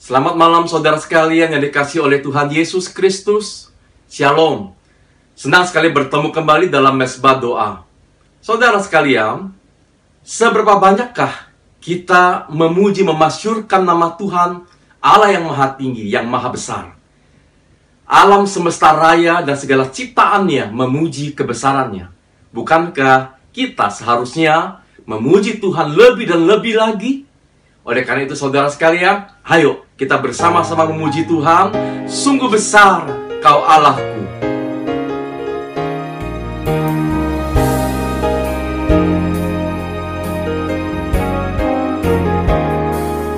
Selamat malam saudara sekalian yang dikasihi oleh Tuhan Yesus Kristus. Shalom. Senang sekali bertemu kembali dalam Mesbah Doa. Saudara sekalian, seberapa banyakkah kita memuji memasyurkan nama Tuhan Allah yang maha tinggi, yang maha besar. Alam semesta raya dan segala ciptaannya memuji kebesarannya. Bukankah kita seharusnya memuji Tuhan lebih dan lebih lagi? Oleh karena itu saudara sekalian, ayo kita bersama-sama memuji Tuhan. Sungguh besar Kau Allahku.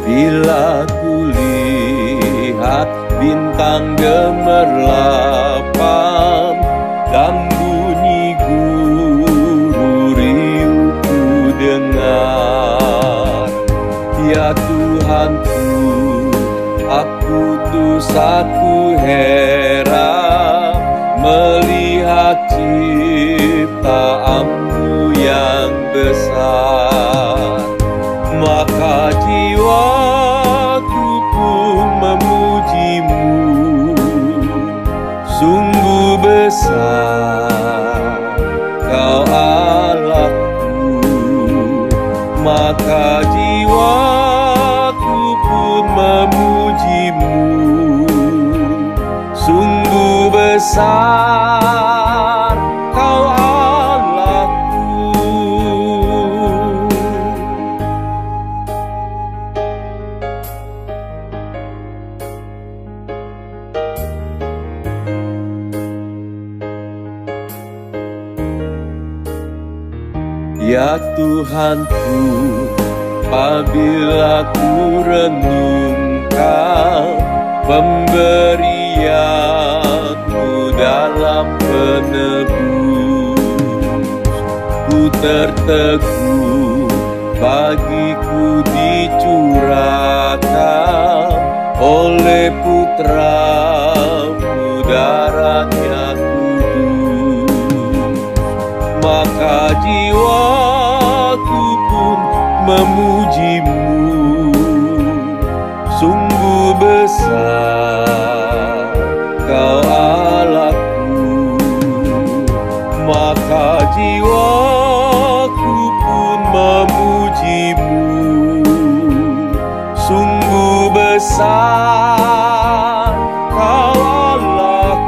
Bila kulihat bintang gemerlapan dan bunyi gururi ku dengar, ya Tuhanku, aku heran melihat ciptaanmu yang besar. Maka jiwaku pun memujimu, sungguh besar Kau Allahku. Maka jiwaku pun memujimu, sungguh besar Kau Allahku. Ya Tuhanku, apabila ku renungkan pemberian-Mu dalam penebus, ku terteguh bagiku dicurahkan oleh Putra-Mu darahnya kudus. Maka jiwaku pun memujimu, sungguh besar Kau Allahku. Maka jiwaku pun memujimu, sungguh besar Kau Allahku.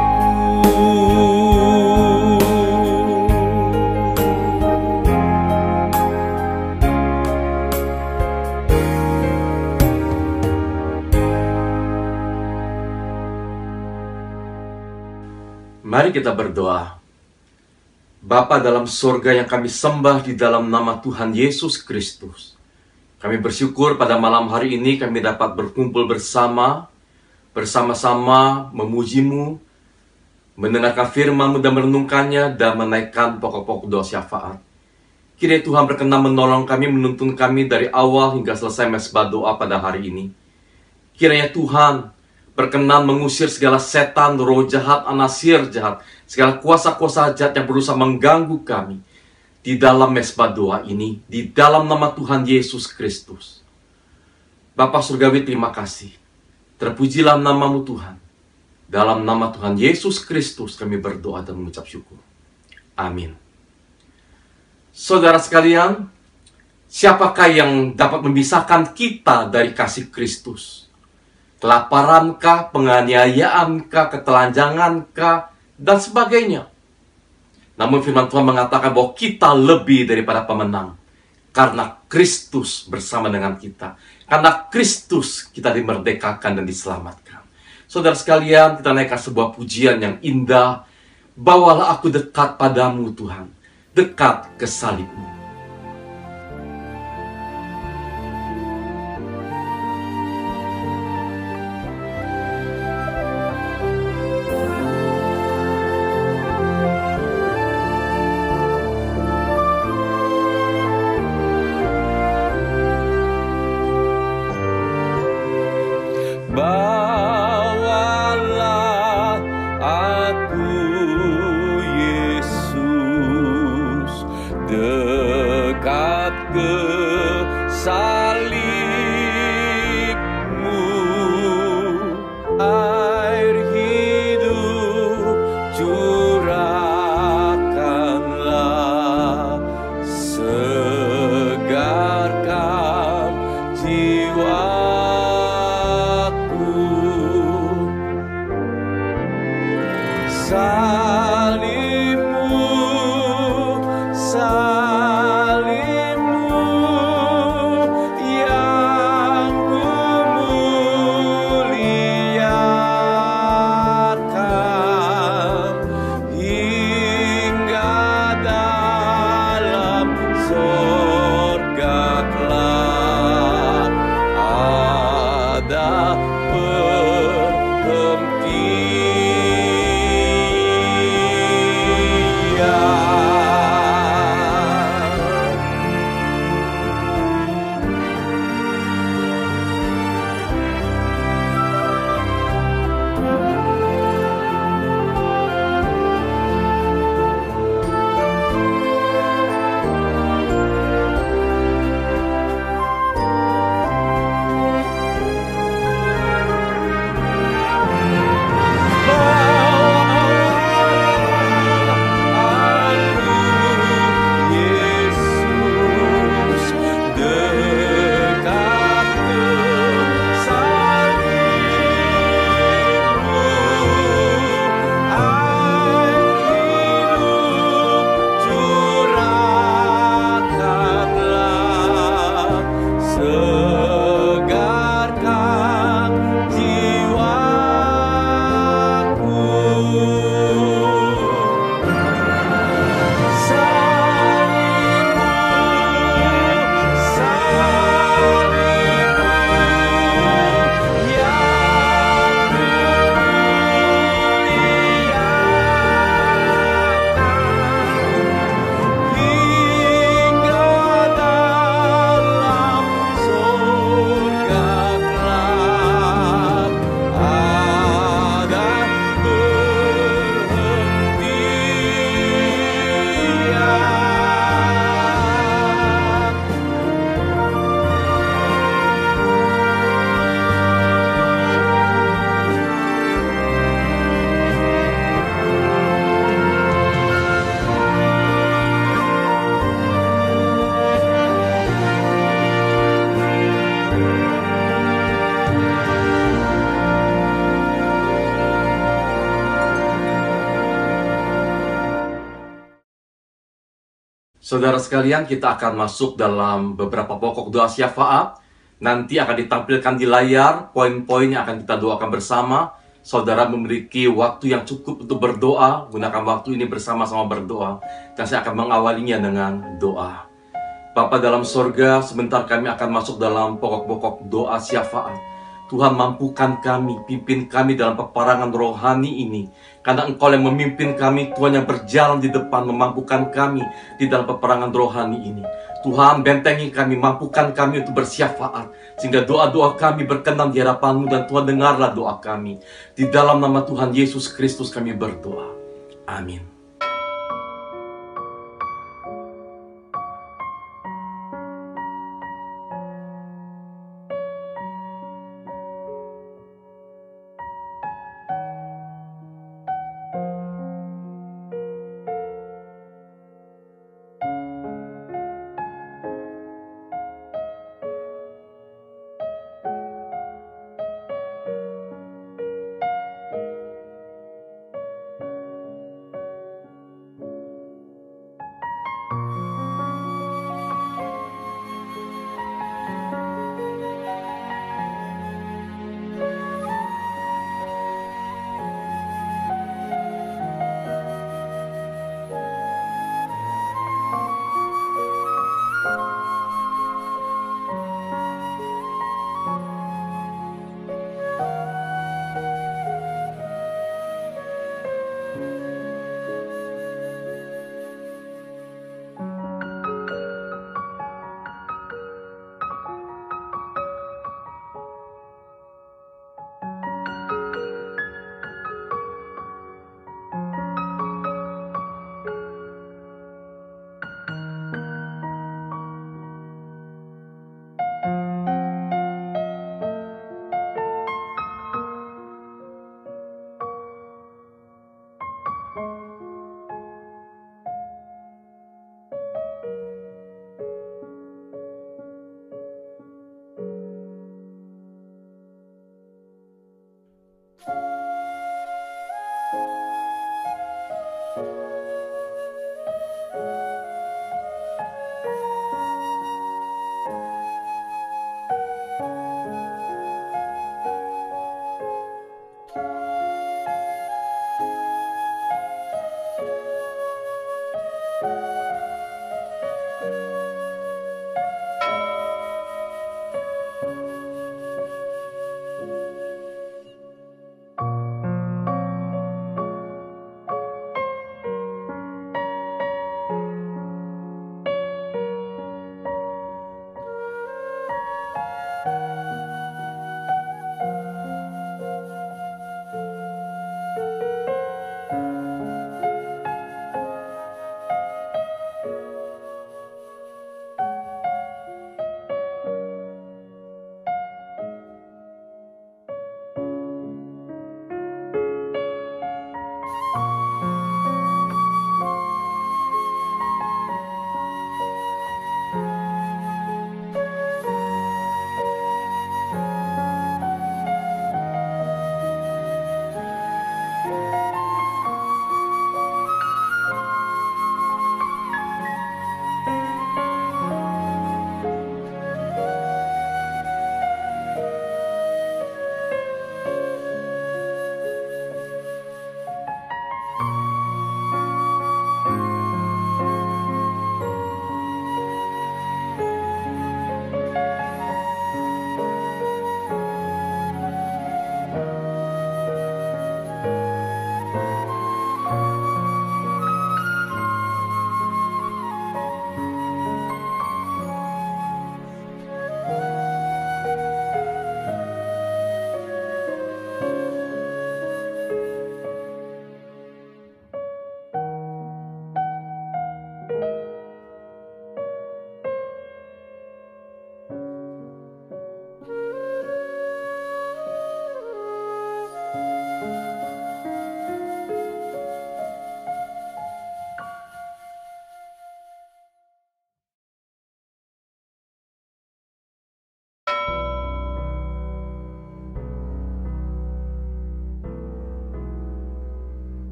Mari kita berdoa. Bapa dalam surga yang kami sembah di dalam nama Tuhan Yesus Kristus, kami bersyukur pada malam hari ini kami dapat berkumpul bersama-sama memuji-Mu, mendengarkan firman-Mu dan merenungkannya, dan menaikkan pokok-pokok doa syafaat. Kiranya Tuhan berkenan menolong kami, menuntun kami dari awal hingga selesai mesbah doa pada hari ini. Kiranya Tuhan berkenan mengusir segala setan, roh jahat, anasir jahat, segala kuasa-kuasa jahat yang berusaha mengganggu kami di dalam mesbah doa ini, di dalam nama Tuhan Yesus Kristus. Bapa Surgawi, terima kasih. Terpujilah nama-Mu Tuhan. Dalam nama Tuhan Yesus Kristus kami berdoa dan mengucap syukur. Amin. Saudara sekalian, siapakah yang dapat memisahkan kita dari kasih Kristus? Kelaparankah, penganiayaankah, ketelanjangankah, dan sebagainya. Namun firman Tuhan mengatakan bahwa kita lebih daripada pemenang. Karena Kristus bersama dengan kita. Karena Kristus kita dimerdekakan dan diselamatkan. Saudara sekalian, kita naikkan sebuah pujian yang indah. Bawalah aku dekat padamu Tuhan, dekat ke salib-Mu. Bawalah aku Yesus dekat ke salib-Mu. Saudara sekalian, kita akan masuk dalam beberapa pokok doa syafaat. Nanti akan ditampilkan di layar poin-poin yang akan kita doakan bersama. Saudara memiliki waktu yang cukup untuk berdoa. Gunakan waktu ini bersama-sama berdoa. Dan saya akan mengawalinya dengan doa. Bapa dalam sorga, sebentar kami akan masuk dalam pokok-pokok doa syafaat. Tuhan, mampukan kami, pimpin kami dalam peperangan rohani ini. Karena Engkau yang memimpin kami, Tuhan yang berjalan di depan, memampukan kami di dalam peperangan rohani ini. Tuhan, bentengi kami, mampukan kami untuk bersyafaat. Sehingga doa-doa kami berkenan di hadapan-Mu, dan Tuhan dengarlah doa kami. Di dalam nama Tuhan Yesus Kristus kami berdoa. Amin.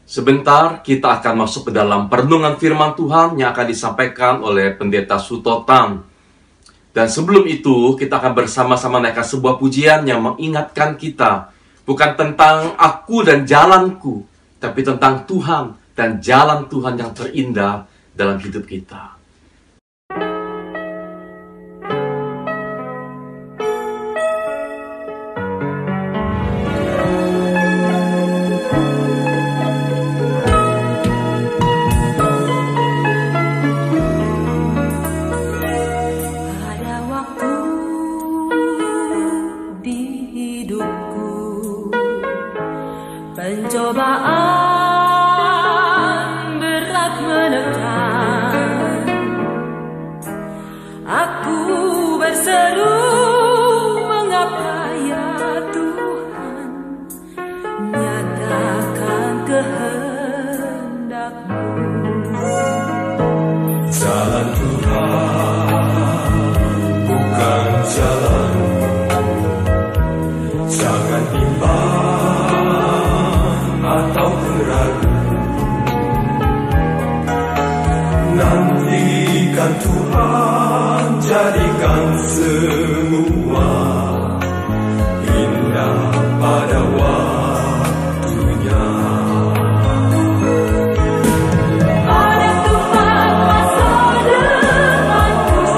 Sebentar kita akan masuk ke dalam perenungan firman Tuhan yang akan disampaikan oleh Pendeta Sutotan. Dan sebelum itu kita akan bersama-sama naikkan sebuah pujian yang mengingatkan kita bukan tentang aku dan jalanku, tapi tentang Tuhan dan jalan Tuhan yang terindah dalam hidup kita. Pencobaan berat menerjang, aku berseru, mengapa ya Tuhan, nyatakan kehendak-Mu. Jalan Tuhan bukan jalan, jangan bimbang atau ragu. Nantikan Tuhan jadikan semua indah pada waktunya. Ada Tuhan masa depanku,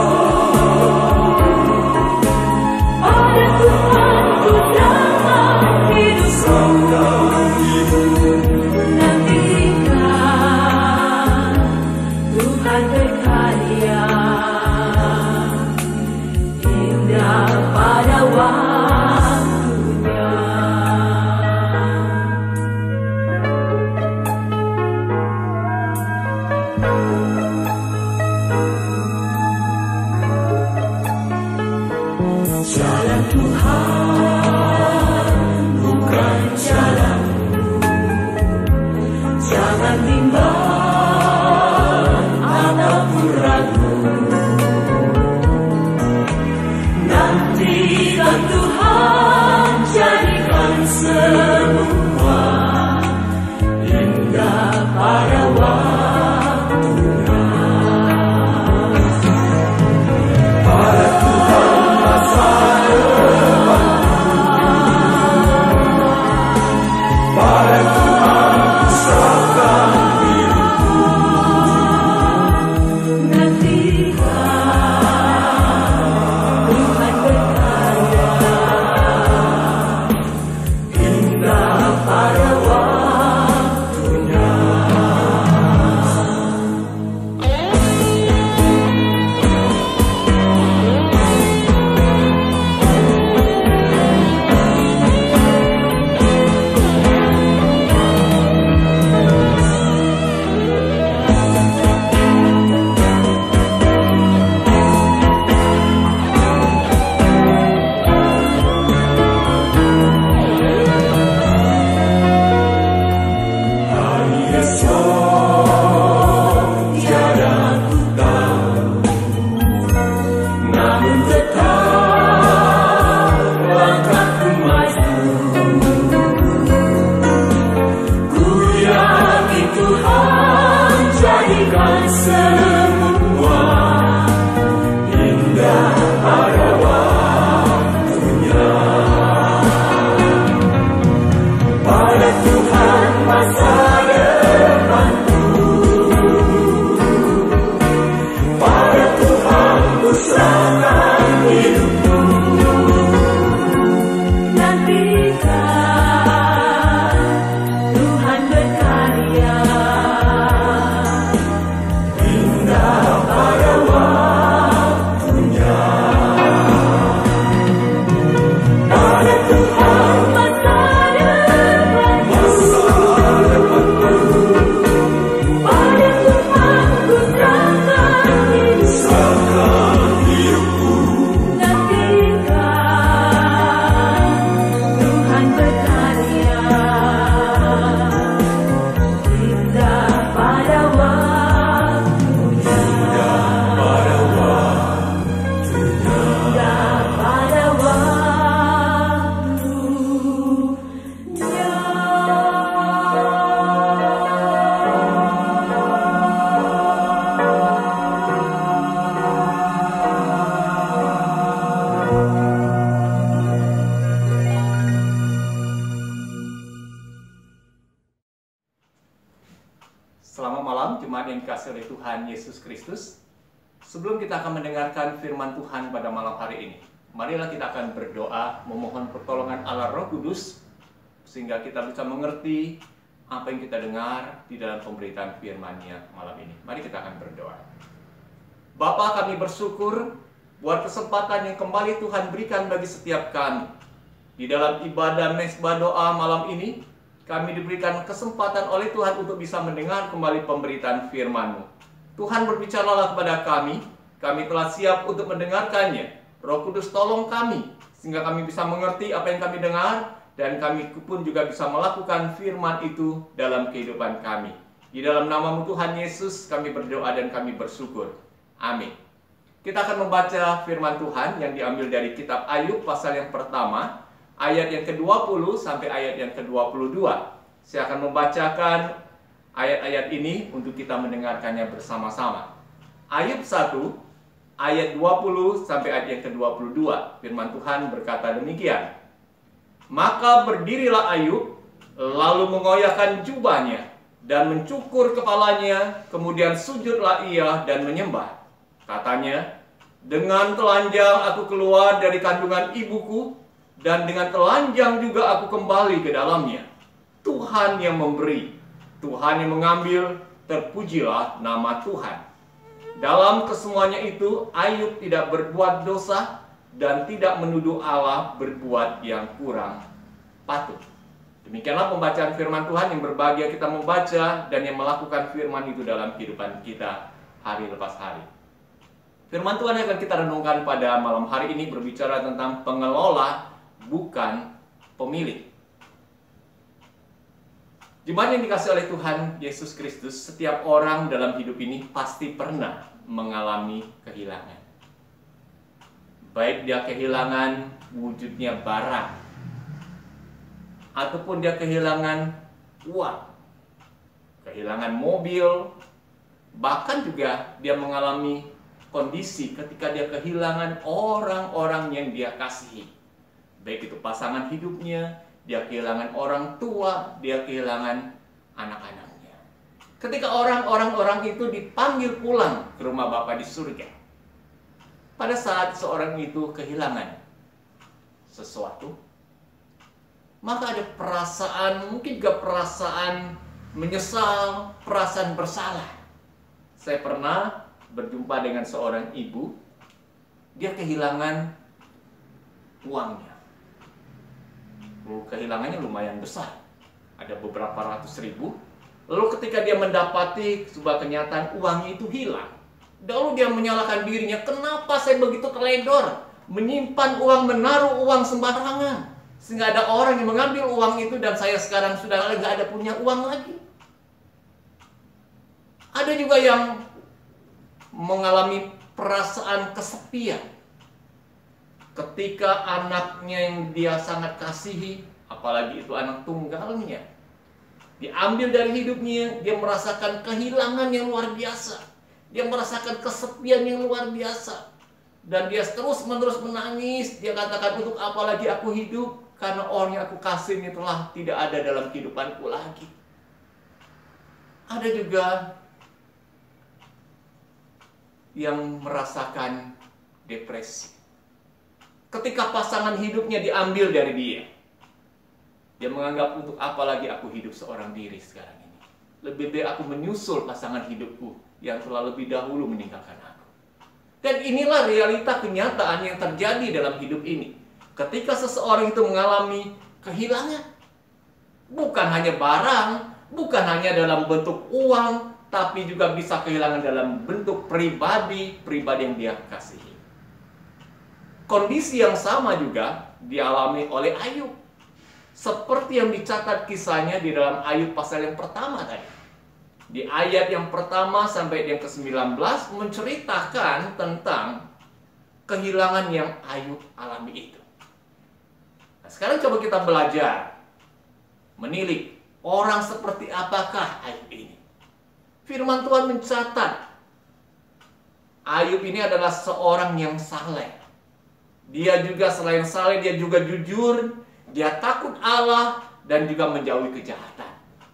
ada Tuhan ku dalam hidupku. Nantikan Tuhan berkarya indah pada waktunya. Jalan Tuhan bukan jalanmu, jangan bimbang ataupun ragu. Nantikan Tuhan jadikan semua indah pada waktunya. Pada Tuhan masa pada Tuhan serahkan hidupku. Nantikan Tuhan berkarya Tuhan Yesus Kristus, sebelum kita akan mendengarkan firman Tuhan pada malam hari ini, marilah kita akan berdoa memohon pertolongan Allah Roh Kudus sehingga kita bisa mengerti apa yang kita dengar di dalam pemberitaan firman-Nya malam ini. Mari kita akan berdoa. Bapa, kami bersyukur buat kesempatan yang kembali Tuhan berikan bagi setiap kami. Di dalam ibadah mesbah doa malam ini, kami diberikan kesempatan oleh Tuhan untuk bisa mendengar kembali pemberitaan firman-Mu. Tuhan, berbicaralah kepada kami telah siap untuk mendengarkannya. Roh Kudus, tolong kami, sehingga kami bisa mengerti apa yang kami dengar, dan kami pun juga bisa melakukan firman itu dalam kehidupan kami. Di dalam nama-Mu Tuhan Yesus, kami berdoa dan kami bersyukur. Amin. Kita akan membaca firman Tuhan yang diambil dari kitab Ayub pasal yang pertama, ayat yang ke-20 sampai ayat yang ke-22. Saya akan membacakan ayat-ayat ini untuk kita mendengarkannya bersama-sama. Ayub 1, ayat 20 sampai ayat yang ke-22. Firman Tuhan berkata demikian. Maka berdirilah Ayub, lalu mengoyakkan jubahnya, dan mencukur kepalanya, kemudian sujudlah ia dan menyembah. Katanya, dengan telanjang aku keluar dari kandungan ibuku, dan dengan telanjang juga aku kembali ke dalamnya. Tuhan yang memberi, Tuhan yang mengambil, terpujilah nama Tuhan. Dalam kesemuanya itu, Ayub tidak berbuat dosa dan tidak menuduh Allah berbuat yang kurang patut. Demikianlah pembacaan firman Tuhan yang berbahagia kita membaca dan yang melakukan firman itu dalam kehidupan kita hari lepas hari. Firman Tuhan yang akan kita renungkan pada malam hari ini berbicara tentang pengelola, bukan pemilik. Jemaat yang dikasih oleh Tuhan Yesus Kristus, setiap orang dalam hidup ini pasti pernah mengalami kehilangan. Baik dia kehilangan wujudnya barang, ataupun dia kehilangan uang, kehilangan mobil, bahkan juga dia mengalami kondisi ketika dia kehilangan orang-orang yang dia kasihi. Baik itu pasangan hidupnya, dia kehilangan orang tua, dia kehilangan anak-anaknya. Ketika orang-orang itu dipanggil pulang ke rumah Bapa di surga, pada saat seorang itu kehilangan sesuatu, maka ada perasaan, mungkin juga perasaan menyesal, perasaan bersalah. Saya pernah berjumpa dengan seorang ibu, dia kehilangan uangnya. Kehilangannya lumayan besar, ada beberapa ratus ribu. Lalu ketika dia mendapati sebuah kenyataan uangnya itu hilang, lalu dia menyalahkan dirinya, kenapa saya begitu teledor, menyimpan uang, menaruh uang sembarangan, sehingga ada orang yang mengambil uang itu dan saya sekarang sudah nggak ada punya uang lagi. Ada juga yang mengalami perasaan kesepian ketika anaknya yang dia sangat kasihi, apalagi itu anak tunggalnya, diambil dari hidupnya. Dia merasakan kehilangan yang luar biasa, dia merasakan kesepian yang luar biasa, dan dia terus-menerus menangis. Dia katakan, untuk apa lagi aku hidup, karena orang yang aku kasih ini telah tidak ada dalam kehidupanku lagi. Ada juga yang merasakan depresi ketika pasangan hidupnya diambil dari dia. Dia menganggap, untuk apa lagi aku hidup seorang diri sekarang ini. Lebih baik aku menyusul pasangan hidupku yang telah lebih dahulu meninggalkan aku. Dan inilah realita kenyataan yang terjadi dalam hidup ini. Ketika seseorang itu mengalami kehilangan, bukan hanya barang, bukan hanya dalam bentuk uang, tapi juga bisa kehilangan dalam bentuk pribadi yang dia kasihi. Kondisi yang sama juga dialami oleh Ayub. Seperti yang dicatat kisahnya di dalam Ayub pasal yang pertama tadi. Di ayat yang pertama sampai yang ke-19 menceritakan tentang kehilangan yang Ayub alami itu. Nah, sekarang coba kita belajar menilik orang seperti apakah Ayub ini. Firman Tuhan mencatat Ayub ini adalah seorang yang saleh. Dia juga selain saleh, dia juga jujur, dia takut Allah, dan juga menjauhi kejahatan.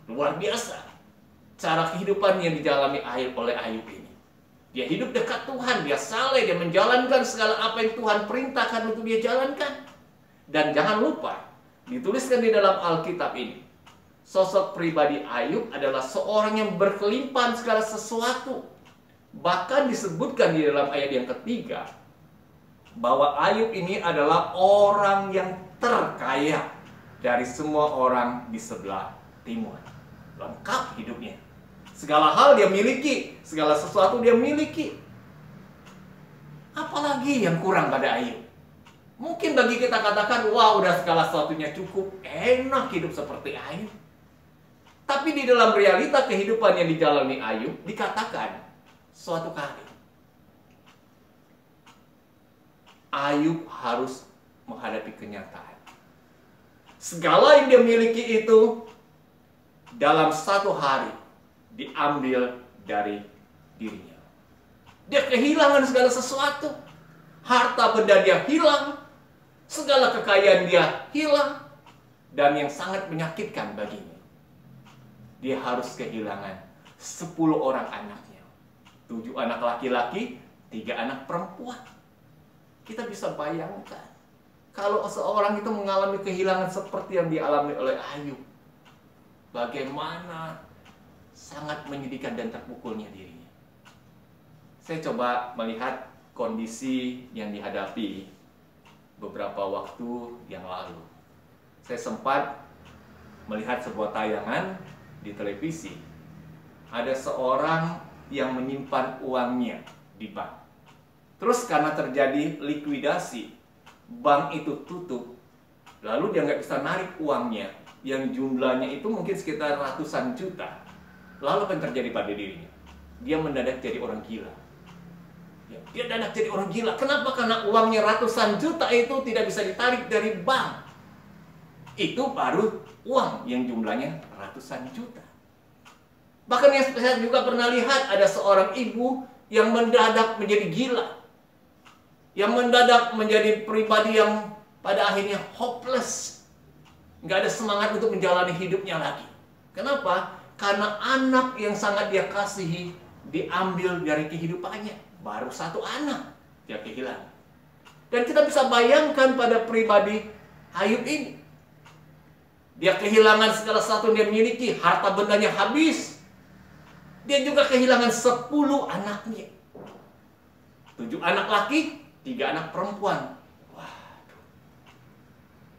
Luar biasa cara kehidupan yang dijalani oleh Ayub ini. Dia hidup dekat Tuhan, dia saleh, dia menjalankan segala apa yang Tuhan perintahkan untuk dia jalankan. Dan jangan lupa, dituliskan di dalam Alkitab ini, sosok pribadi Ayub adalah seorang yang berkelimpahan segala sesuatu. Bahkan disebutkan di dalam ayat yang ketiga, bahwa Ayub ini adalah orang yang terkaya dari semua orang di sebelah timur. Lengkap hidupnya. Segala hal dia miliki, segala sesuatu dia miliki. Apalagi yang kurang pada Ayub? Mungkin bagi kita katakan, wah udah segala sesuatunya cukup, enak hidup seperti Ayub. Tapi di dalam realita kehidupan yang dijalani Ayub, dikatakan suatu kali Ayub harus menghadapi kenyataan. Segala yang dia miliki itu dalam satu hari diambil dari dirinya. Dia kehilangan segala sesuatu. Harta benda dia hilang. Segala kekayaan dia hilang. Dan yang sangat menyakitkan baginya, dia harus kehilangan 10 orang anaknya. 7 anak laki-laki, 3 anak perempuan. Kita bisa bayangkan kalau seorang itu mengalami kehilangan seperti yang dialami oleh Ayub, bagaimana sangat menyedihkan dan terpukulnya dirinya. Saya coba melihat kondisi yang dihadapi beberapa waktu yang lalu. Saya sempat melihat sebuah tayangan di televisi. Ada seorang yang menyimpan uangnya di bank. Terus karena terjadi likuidasi, bank itu tutup. Lalu dia nggak bisa narik uangnya, yang jumlahnya itu mungkin sekitar ratusan juta. Lalu apa yang terjadi pada dirinya? Dia mendadak jadi orang gila. Dia mendadak jadi orang gila. Kenapa? Karena uangnya ratusan juta itu tidak bisa ditarik dari bank. Itu baru uang yang jumlahnya ratusan juta. Bahkan yang saya juga pernah lihat, ada seorang ibu yang mendadak menjadi gila. Yang mendadak menjadi pribadi yang pada akhirnya hopeless. Nggak ada semangat untuk menjalani hidupnya lagi. Kenapa? Karena anak yang sangat dia kasihi diambil dari kehidupannya. Baru 1 anak dia kehilangan. Dan kita bisa bayangkan pada pribadi Ayub ini. Dia kehilangan segala sesuatu yang dia miliki. Harta bendanya habis. Dia juga kehilangan 10 anaknya. 7 anak laki, 3 anak perempuan. Waduh.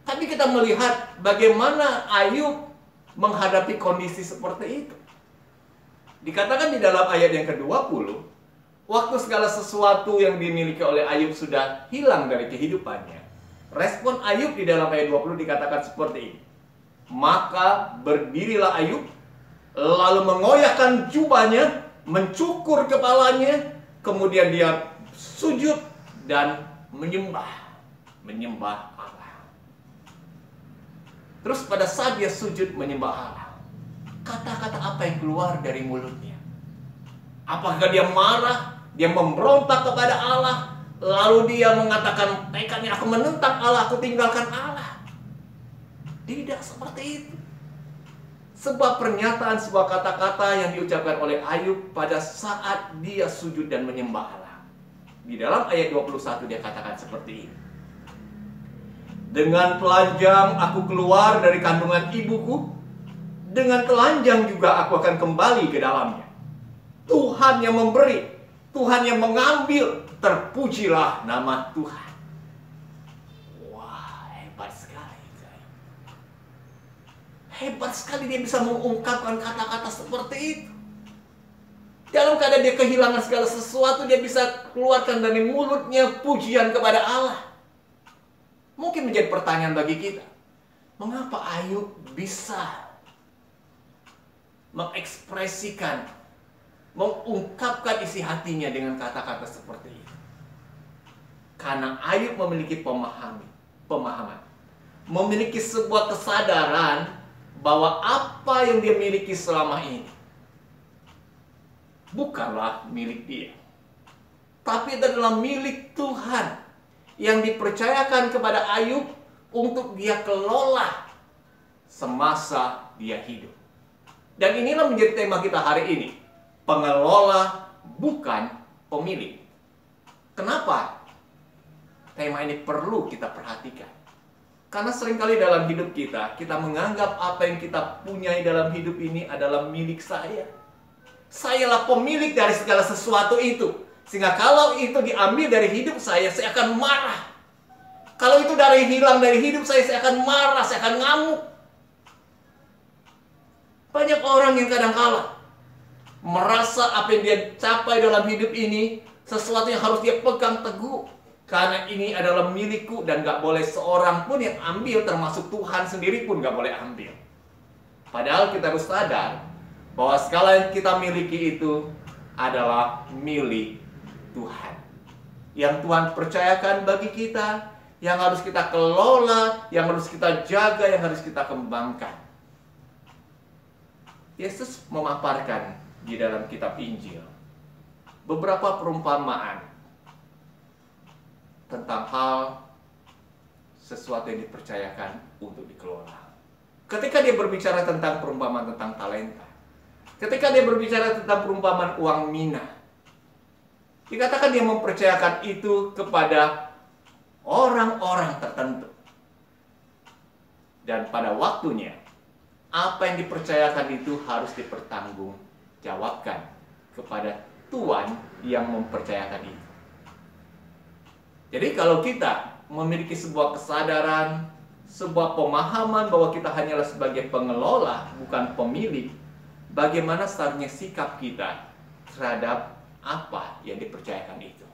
Tapi kita melihat bagaimana Ayub menghadapi kondisi seperti itu. Dikatakan di dalam ayat yang ke-20, waktu segala sesuatu yang dimiliki oleh Ayub sudah hilang dari kehidupannya, respon Ayub di dalam ayat 20 dikatakan seperti ini. Maka berdirilah Ayub, lalu mengoyakkan jubahnya, mencukur kepalanya, kemudian dia sujud dan menyembah Allah. Terus pada saat dia sujud menyembah Allah, kata-kata apa yang keluar dari mulutnya? Apakah dia marah? Dia memberontak kepada Allah? Lalu dia mengatakan, tekadnya aku menentang Allah, aku tinggalkan Allah? Tidak seperti itu. Sebuah pernyataan, sebuah kata-kata yang diucapkan oleh Ayub pada saat dia sujud dan menyembah Allah. Di dalam ayat 21 dia katakan seperti ini. Dengan telanjang aku keluar dari kandungan ibuku, dengan telanjang juga aku akan kembali ke dalamnya. Tuhan yang memberi, Tuhan yang mengambil, terpujilah nama Tuhan. Wah, hebat sekali. Hebat sekali dia bisa mengungkapkan kata-kata seperti itu. Dalam keadaan dia kehilangan segala sesuatu, dia bisa keluarkan dari mulutnya pujian kepada Allah. Mungkin menjadi pertanyaan bagi kita, mengapa Ayub bisa mengekspresikan, mengungkapkan isi hatinya dengan kata-kata seperti itu? Karena Ayub memiliki pemahaman, memiliki sebuah kesadaran bahwa apa yang dia miliki selama ini bukanlah milik dia, tapi adalah milik Tuhan yang dipercayakan kepada Ayub untuk dia kelola semasa dia hidup. Dan inilah menjadi tema kita hari ini. Pengelola bukan pemilik. Kenapa tema ini perlu kita perhatikan? Karena seringkali dalam hidup kita menganggap apa yang kita punyai dalam hidup ini adalah milik saya. Sayalah pemilik dari segala sesuatu itu. Sehingga kalau itu diambil dari hidup saya akan marah. Kalau itu hilang dari hidup saya akan marah, saya akan ngamuk. Banyak orang yang kadang-kala merasa apa yang dia capai dalam hidup ini sesuatu yang harus dia pegang teguh. Karena ini adalah milikku dan gak boleh seorang pun yang ambil, termasuk Tuhan sendiri pun gak boleh ambil. Padahal kita harus sadar bahwa segala yang kita miliki itu adalah milik Tuhan. Yang Tuhan percayakan bagi kita, yang harus kita kelola, yang harus kita jaga, yang harus kita kembangkan. Yesus memaparkan di dalam kitab Injil beberapa perumpamaan tentang hal sesuatu yang dipercayakan untuk dikelola. Ketika dia berbicara tentang perumpamaan tentang talenta, ketika dia berbicara tentang perumpamaan uang mina, dikatakan dia mempercayakan itu kepada orang-orang tertentu. Dan pada waktunya, apa yang dipercayakan itu harus dipertanggungjawabkan kepada Tuhan yang mempercayakan itu. Jadi kalau kita memiliki sebuah kesadaran, sebuah pemahaman bahwa kita hanyalah sebagai pengelola, bukan pemilik, bagaimana seharusnya sikap kita terhadap apa yang dipercayakan itu?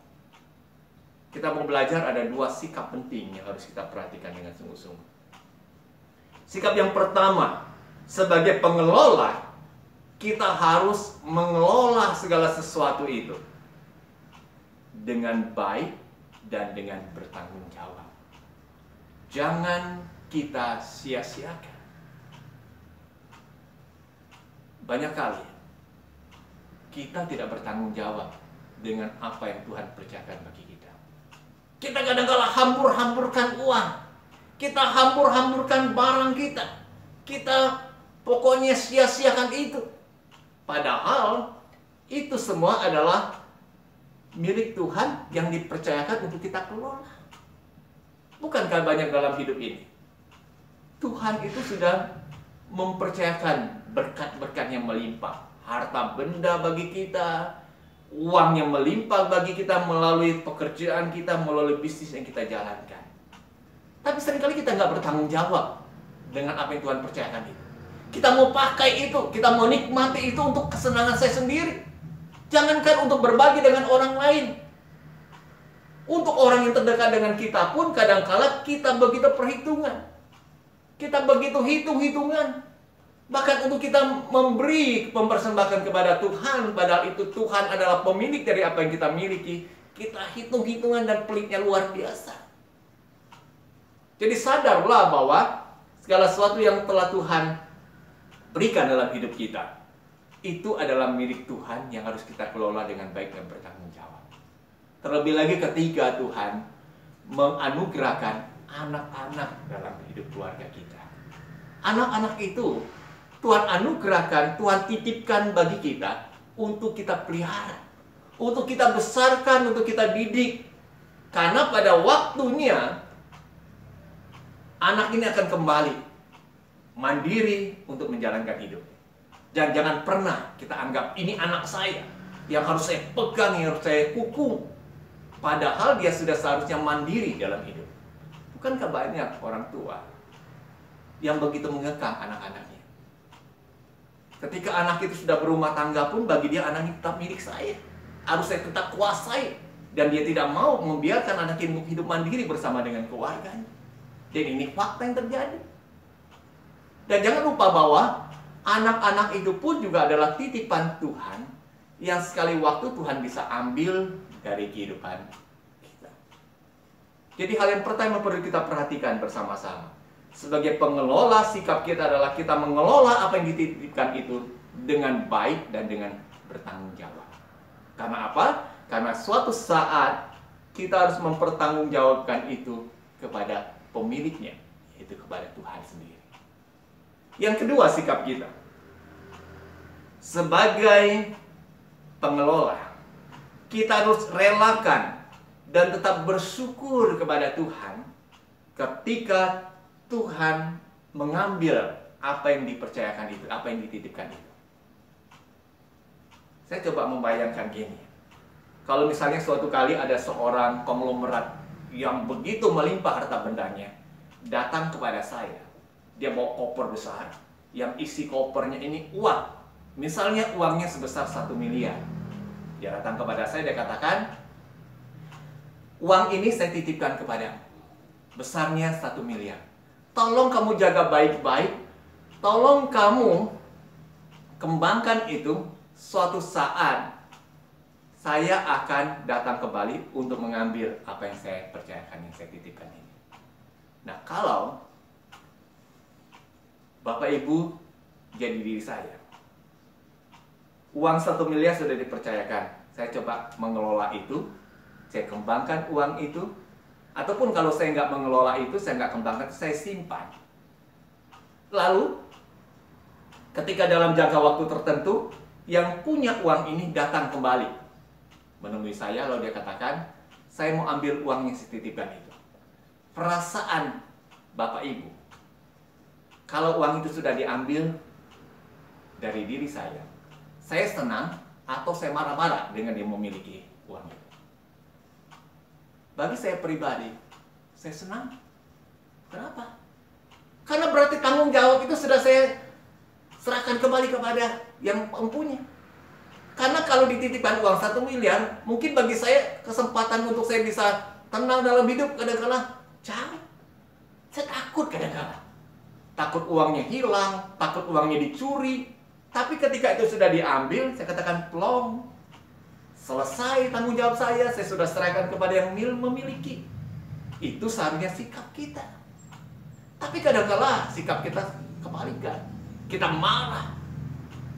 Kita mau belajar ada 2 sikap penting yang harus kita perhatikan dengan sungguh-sungguh. Sikap yang pertama, sebagai pengelola, kita harus mengelola segala sesuatu itu dengan baik dan dengan bertanggung jawab. Jangan kita sia-siakan. Banyak kali kita tidak bertanggung jawab dengan apa yang Tuhan percayakan bagi kita. Kita kadang-kala hambur-hamburkan uang. Kita hambur-hamburkan barang kita. Kita pokoknya sia-siakan itu. Padahal itu semua adalah milik Tuhan yang dipercayakan untuk kita kelola. Bukankah banyak dalam hidup ini Tuhan itu sudah mempercayakan berkat-berkat yang melimpah, harta benda bagi kita, uang yang melimpah bagi kita melalui pekerjaan kita, melalui bisnis yang kita jalankan. Tapi seringkali kita nggak bertanggung jawab dengan apa yang Tuhan percayakan itu. Kita mau pakai itu, kita mau nikmati itu untuk kesenangan saya sendiri. Jangankan untuk berbagi dengan orang lain. Untuk orang yang terdekat dengan kita pun kadangkala kita begitu perhitungan. Kita begitu hitung-hitungan. Bahkan untuk kita memberi mempersembahkan kepada Tuhan, padahal itu Tuhan adalah pemilik dari apa yang kita miliki, kita hitung-hitungan dan pelitnya luar biasa. Jadi sadarlah bahwa segala sesuatu yang telah Tuhan berikan dalam hidup kita, itu adalah milik Tuhan yang harus kita kelola dengan baik dan bertanggung jawab. Terlebih lagi ketika Tuhan menganugerahkan anak-anak dalam hidup keluarga kita. Anak-anak itu Tuhan anugerahkan, Tuhan titipkan bagi kita untuk kita pelihara, untuk kita besarkan, untuk kita didik. Karena pada waktunya anak ini akan kembali mandiri untuk menjalankan hidup. Jangan pernah kita anggap ini anak saya yang harus saya pegang, yang harus saya kukung. Padahal dia sudah seharusnya mandiri dalam hidup. Bukankah banyak orang tua yang begitu mengekang anak-anaknya? Ketika anak itu sudah berumah tangga pun bagi dia anak itu tetap milik saya. Harus saya tetap kuasai. Dan dia tidak mau membiarkan anak itu hidup mandiri bersama dengan keluarganya. Dan ini fakta yang terjadi. Dan jangan lupa bahwa anak-anak itu pun juga adalah titipan Tuhan yang sekali waktu Tuhan bisa ambil dari kehidupan kita. Jadi hal yang pertama perlu kita perhatikan bersama-sama. Sebagai pengelola, sikap kita adalah kita mengelola apa yang dititipkan itu dengan baik dan dengan bertanggung jawab. Karena apa? Karena suatu saat kita harus mempertanggungjawabkan itu kepada pemiliknya, yaitu kepada Tuhan sendiri. Yang kedua, sikap kita sebagai pengelola, Kita harus relakan dan tetap bersyukur kepada Tuhan ketika Tuhan mengambil apa yang dipercayakan itu, apa yang dititipkan itu. Saya coba membayangkan gini. Kalau misalnya suatu kali ada seorang konglomerat yang begitu melimpah harta bendanya datang kepada saya. Dia bawa koper besar yang isi kopernya ini uang. Misalnya uangnya sebesar 1 miliar. Dia datang kepada saya, dia katakan, uang ini saya titipkan kepadamu. Besarnya 1 miliar. Tolong kamu jaga baik-baik. Tolong kamu kembangkan itu. Suatu saat saya akan datang kembali untuk mengambil apa yang saya percayakan, yang saya titipkan ini. Nah, kalau Bapak Ibu jadi diri saya, uang 1 miliar sudah dipercayakan, saya coba mengelola itu, saya kembangkan uang itu, ataupun kalau saya nggak mengelola itu, saya nggak kembangkan, saya simpan. Lalu, ketika dalam jangka waktu tertentu, yang punya uang ini datang kembali menemui saya, lalu dia katakan, saya mau ambil uang yang saya titipkan itu. Perasaan Bapak Ibu, kalau uang itu sudah diambil dari diri saya senang atau saya marah-marah dengan yang memiliki uang itu? Bagi saya pribadi, saya senang. Kenapa? Karena berarti tanggung jawab itu sudah saya serahkan kembali kepada yang mempunyai. Karena kalau dititipkan uang 1 miliar, mungkin bagi saya kesempatan untuk saya bisa tenang dalam hidup kadang-kala jauh. Saya takut kadang-kala. Takut uangnya hilang, takut uangnya dicuri. Tapi ketika itu sudah diambil, saya katakan plong. Selesai tanggung jawab saya sudah serahkan kepada yang memiliki. Itu seharusnya sikap kita. Tapi kadang-kala sikap kita kebalikan. Kita marah,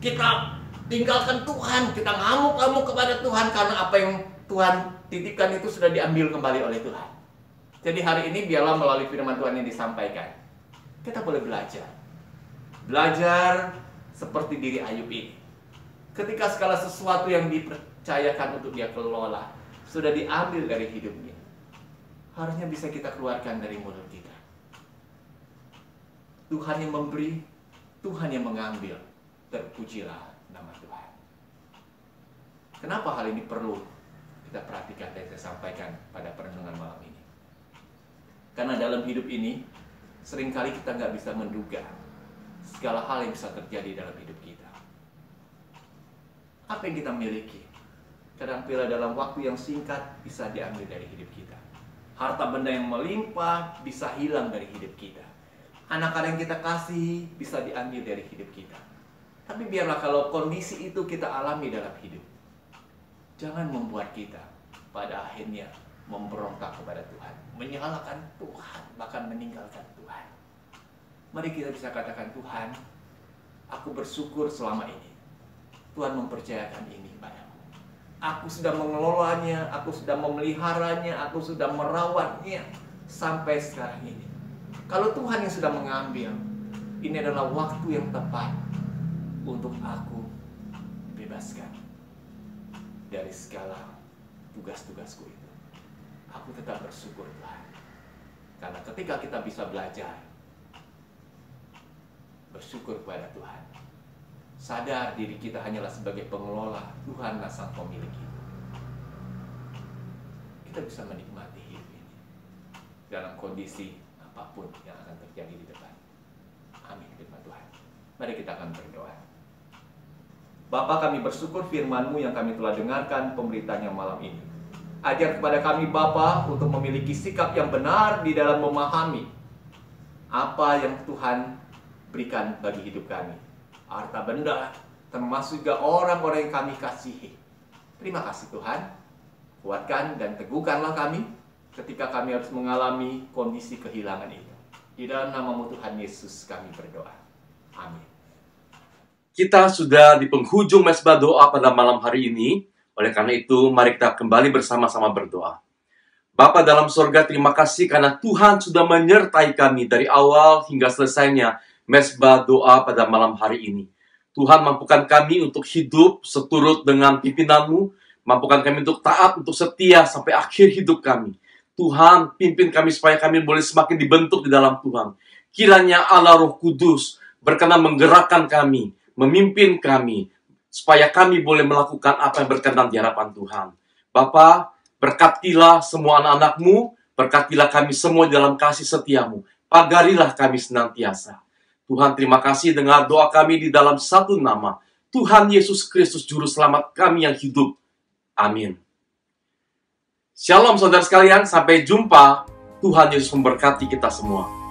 kita tinggalkan Tuhan, kita ngamuk-ngamuk kepada Tuhan karena apa yang Tuhan titipkan itu sudah diambil kembali oleh Tuhan. Jadi hari ini biarlah melalui firman Tuhan yang disampaikan, kita boleh belajar. Belajar seperti diri Ayub ini. Ketika segala sesuatu yang dipercayakan untuk dia kelola sudah diambil dari hidupnya, harusnya bisa kita keluarkan dari mulut kita. Tuhan yang memberi, Tuhan yang mengambil, terpujilah nama Tuhan. Kenapa hal ini perlu kita perhatikan dan saya sampaikan pada perenungan malam ini? Karena dalam hidup ini, seringkali kita nggak bisa menduga segala hal yang bisa terjadi dalam hidup kita. Apa yang kita miliki, kadang-kala dalam waktu yang singkat bisa diambil dari hidup kita. Harta benda yang melimpah bisa hilang dari hidup kita. Anak-anak yang kita kasih bisa diambil dari hidup kita. Tapi biarlah kalau kondisi itu kita alami dalam hidup, jangan membuat kita pada akhirnya memberontak kepada Tuhan, menyalahkan Tuhan, bahkan meninggalkan Tuhan. Mari kita bisa katakan, Tuhan, aku bersyukur selama ini Tuhan mempercayakan ini padaku. Aku sudah mengelolanya, aku sudah memeliharanya, aku sudah merawatnya sampai sekarang ini. Kalau Tuhan yang sudah mengambil, ini adalah waktu yang tepat untuk aku bebaskan dari segala tugas-tugasku itu. Aku tetap bersyukur Tuhan. Karena ketika kita bisa belajar bersyukur kepada Tuhan, sadar diri kita hanyalah sebagai pengelola, Tuhanlah sang pemilik itu, kita bisa menikmati hidup ini dalam kondisi apapun yang akan terjadi di depan. Amin, firman Tuhan. Mari kita akan berdoa. Bapa, kami bersyukur firman-Mu yang kami telah dengarkan pemberitaannya malam ini. Ajar kepada kami Bapa untuk memiliki sikap yang benar di dalam memahami apa yang Tuhan berikan bagi hidup kami. Harta benda, termasuk juga orang-orang yang kami kasihi. Terima kasih Tuhan. Kuatkan dan teguhkanlah kami ketika kami harus mengalami kondisi kehilangan itu. Di dalam nama-Mu Tuhan Yesus kami berdoa. Amin. Kita sudah di penghujung mesbah doa pada malam hari ini. Oleh karena itu, mari kita kembali bersama-sama berdoa. Bapa dalam sorga, terima kasih karena Tuhan sudah menyertai kami dari awal hingga selesainya mesbah doa pada malam hari ini. Tuhan mampukan kami untuk hidup seturut dengan pimpinan-Mu, Mampukan kami untuk taat, untuk setia sampai akhir hidup kami. Tuhan, pimpin kami supaya kami boleh semakin dibentuk di dalam Tuhan. Kiranya Allah Roh Kudus berkenan menggerakkan kami, memimpin kami, supaya kami boleh melakukan apa yang berkenan di hadapan Tuhan. Bapa, berkatilah semua anak-anak-Mu, berkatilah kami semua dalam kasih setia-Mu. Pagarilah kami senantiasa. Tuhan, terima kasih dengar doa kami di dalam satu nama, Tuhan Yesus Kristus, Juru Selamat kami yang hidup. Amin. Shalom saudara sekalian, sampai jumpa. Tuhan Yesus memberkati kita semua.